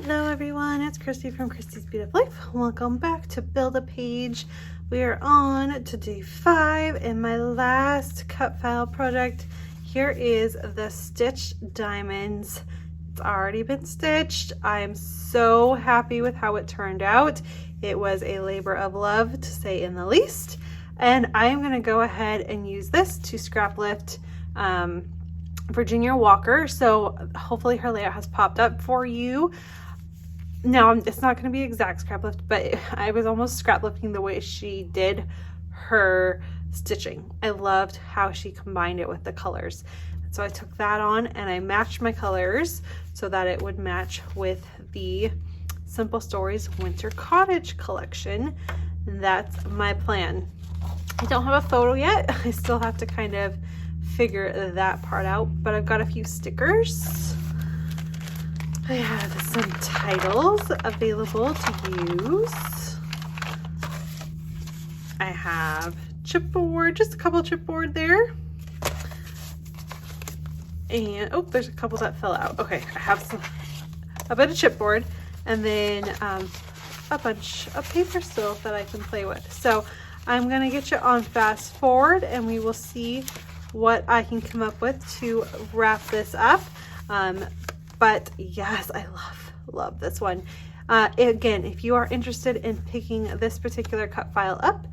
Hello everyone, it's Christy from Christy's Beautiful Life. Welcome back to Build a Page. We are on to day 5 in my last cut file project. Here is the stitched diamonds. It's already been stitched. I am so happy with how it turned out. It was a labor of love, to say in the least. And I am going to go ahead and use this to scrap lift Virginia Walker. So hopefully her layout has popped up for you. Now it's not going to be exact scrap lift, but I was almost scrap lifting the way she did her stitching. I loved how she combined it with the colors. So I took that on and I matched my colors so that it would match with the Simple Stories Winter Cottage collection. And that's my plan. I don't have a photo yet. I still have to kind of figure that part out, but I've got a few stickers. I have some titles available to use. I have chipboard, just a couple chipboard there. And oh, there's a couple that fell out. Okay, I have a bit of chipboard and then a bunch of paper still that I can play with. So I'm gonna get you on fast forward and we will see what I can come up with to wrap this up. But yes, I love this one. Again, if you are interested in picking this particular cut file up,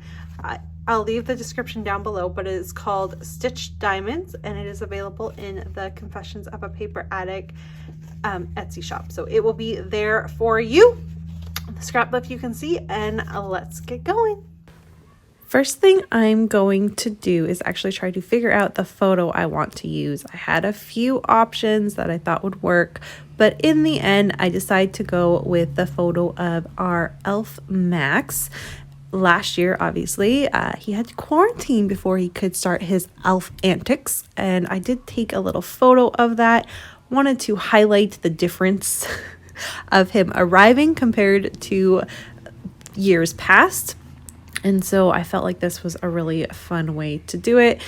I'll leave the description down below, but it is called Stitched Diamonds and it is available in the Confessions of a Paper Addict Etsy shop. So it will be there for you. The scrap lift you can see, and let's get going. First thing I'm going to do is actually try to figure out the photo I want to use. I had a few options that I thought would work, but in the end, I decided to go with the photo of our elf Max. Last year, obviously, he had to quarantine before he could start his elf antics, and I did take a little photo of that. Wanted to highlight the difference of him arriving compared to years past. And so I felt like this was a really fun way to do it.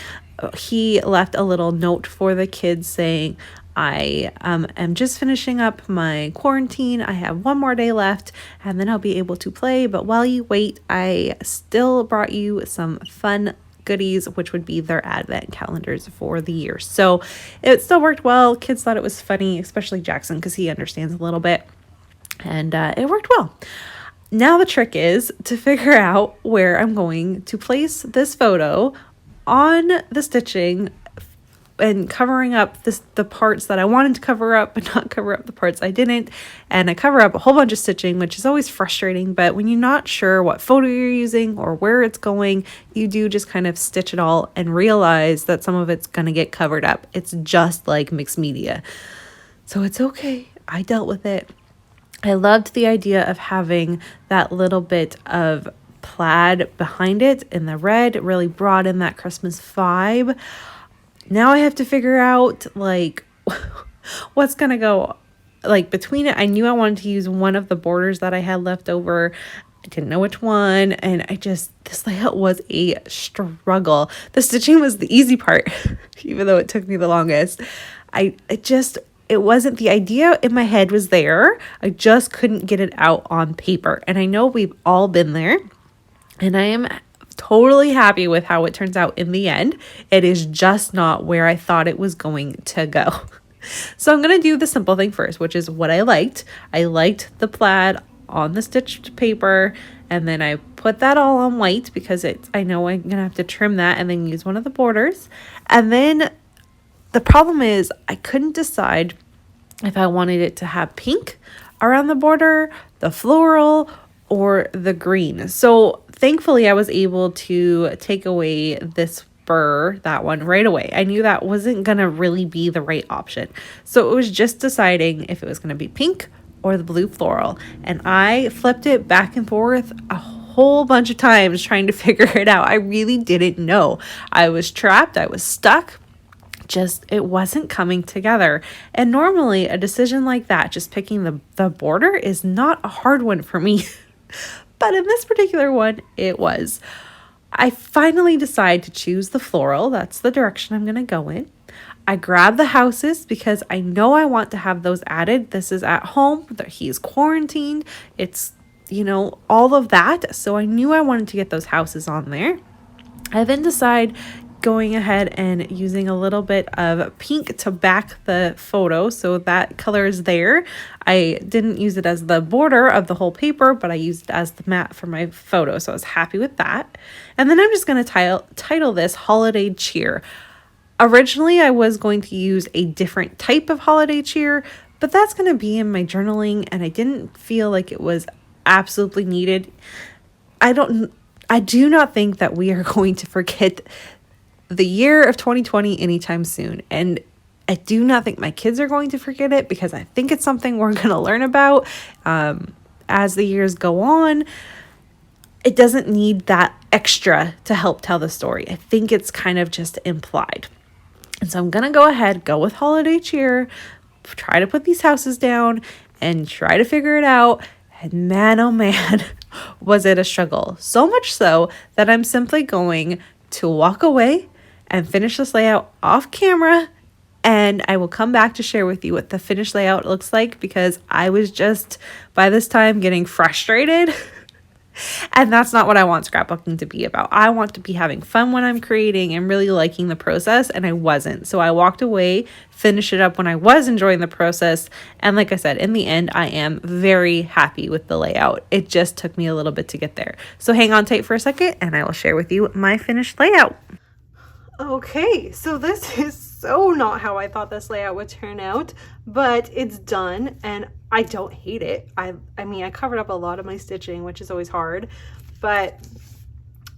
He left a little note for the kids saying, I am just finishing up my quarantine. I have one more day left and then I'll be able to play. But while you wait, I still brought you some fun goodies, which would be their advent calendars for the year. So it still worked well. Kids thought it was funny, especially Jackson, because he understands a little bit. And it worked well. Now the trick is to figure out where I'm going to place this photo on the stitching and covering up the parts that I wanted to cover up, but not cover up the parts I didn't. And I cover up a whole bunch of stitching, which is always frustrating. But when you're not sure what photo you're using or where it's going, you do just kind of stitch it all and realize that some of it's going to get covered up. It's just like mixed media. So it's okay. I dealt with it. I loved the idea of having that little bit of plaid behind it in the red. It really brought in that Christmas vibe. Now I have to figure out like what's going to go like between it. I knew I wanted to use one of the borders that I had left over. I didn't know which one. And this layout was a struggle. The stitching was the easy part, even though it took me the longest. It wasn't, the idea in my head was there. I just couldn't get it out on paper. And I know we've all been there. And I am totally happy with how it turns out in the end. It is just not where I thought it was going to go. So I'm going to do the simple thing first, which is what I liked. I liked the plaid on the stitched paper. And then I put that all on white because I know I'm going to have to trim that and then use one of the borders. And then the problem is I couldn't decide if I wanted it to have pink around the border, the floral, or the green. So thankfully I was able to take away this burr, that one, right away. I knew that wasn't going to really be the right option. So it was just deciding if it was going to be pink or the blue floral. And I flipped it back and forth a whole bunch of times trying to figure it out. I really didn't know. I was trapped. I was stuck. It wasn't coming together. And normally a decision like that, just picking the border, is not a hard one for me. But in this particular one, it was. I finally decided to choose the floral. That's the direction I'm going to go in. I grabbed the houses because I know I want to have those added. This is at home, that he's quarantined. It's, you know, all of that. So I knew I wanted to get those houses on there. I then decide going ahead and using a little bit of pink to back the photo, so that color is there. I didn't use it as the border of the whole paper, but I used it as the mat for my photo, so I was happy with that. And then I'm just going to title this Holiday Cheer. Originally, I was going to use a different type of holiday cheer, but that's going to be in my journaling, and I didn't feel like it was absolutely needed. I do not think that we are going to forget the year of 2020 anytime soon. And I do not think my kids are going to forget it, because I think it's something we're going to learn about as the years go on. It doesn't need that extra to help tell the story. I think it's kind of just implied. And so I'm going to go with Holiday Cheer, try to put these houses down and try to figure it out. And man, oh man, was it a struggle. So much so that I'm simply going to walk away and finish this layout off camera, and I will come back to share with you what the finished layout looks like, because I was just by this time getting frustrated. And that's not what I want scrapbooking to be about. I want to be having fun when I'm creating and really liking the process, and I wasn't. So I walked away, finished it up when I was enjoying the process, and like I said, in the end, I am very happy with the layout. It just took me a little bit to get there. So hang on tight for a second, and I will share with you my finished layout. Okay, so this is so not how I thought this layout would turn out, but it's done and I don't hate it. I mean, I covered up a lot of my stitching, which is always hard, but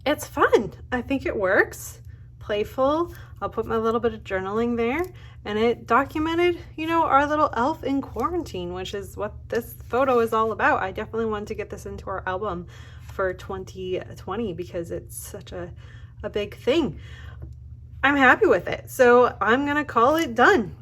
it's fun. I think it works. Playful. I'll put my little bit of journaling there, and it documented, you know, our little elf in quarantine, which is what this photo is all about. I definitely wanted to get this into our album for 2020 because it's such a big thing. I'm happy with it, so I'm gonna call it done.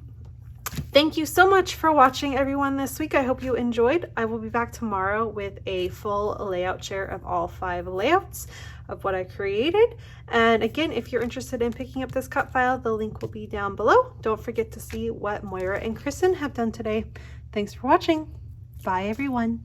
Thank you so much for watching, everyone, this week. I hope you enjoyed. I will be back tomorrow with a full layout share of all 5 layouts of what I created. And again, if you're interested in picking up this cut file, the link will be down below. Don't forget to see what Moira and Kristen have done today. Thanks for watching. Bye, everyone.